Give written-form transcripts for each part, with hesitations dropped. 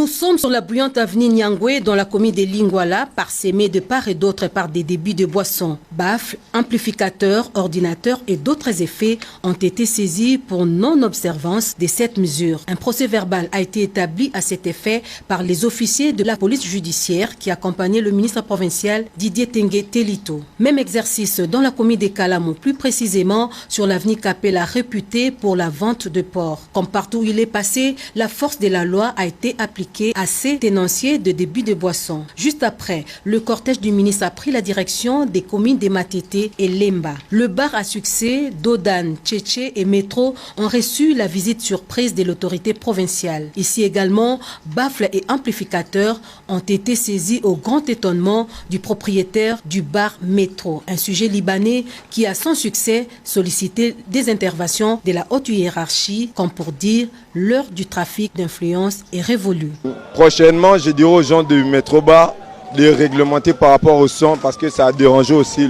Nous sommes sur la bruyante avenue Nyangwe dans la commune de Lingwala, parsemée de part et d'autre par des débits de boissons. Baffles, amplificateurs, ordinateurs et d'autres effets ont été saisis pour non-observance de cette mesure. Un procès verbal a été établi à cet effet par les officiers de la police judiciaire qui accompagnaient le ministre provincial Didier Tengue Telito. Même exercice dans la commune de Kalamo, plus précisément sur l'avenue Capella, réputée pour la vente de porc. Comme partout où il est passé, la force de la loi a été appliquée à ces tenanciers de débit de boissons. Juste après, le cortège du ministre a pris la direction des communes de Matete et Lemba. Le bar à succès, Dodan, Tchétché et Métro ont reçu la visite surprise de l'autorité provinciale. Ici également, baffles et amplificateurs ont été saisis au grand étonnement du propriétaire du bar Métro. Un sujet libanais qui a sans succès sollicité des interventions de la haute hiérarchie, comme pour dire l'heure du trafic d'influence est révolue. Prochainement, je dirai aux gens du métro bar de réglementer par rapport au son parce que ça a dérangé aussi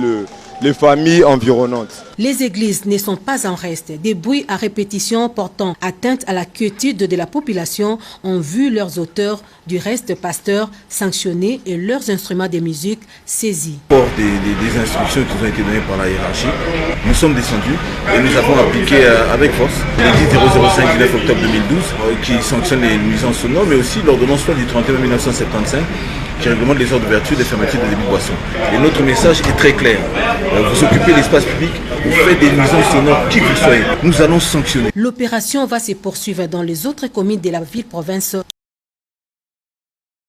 les familles environnantes. Les églises ne sont pas en reste. Des bruits à répétition portant atteinte à la quiétude de la population ont vu leurs auteurs, du reste pasteurs, sanctionnés et leurs instruments de musique saisis. Des instructions qui ont été données par la hiérarchie, nous sommes descendus et nous avons appliqué avec force l'édit 005 du 9 octobre 2012 qui sanctionne les nuisances sonores, mais aussi l'ordonnance du 31 mai 1975 qui réglemente les heures d'ouverture des fermetures de débit de boissons. Et notre message est très clair. Vous occupez l'espace public, vous faites des nuisances sonores, qui que vous soyez. Nous allons sanctionner. L'opération va se poursuivre dans les autres communes de la ville-province.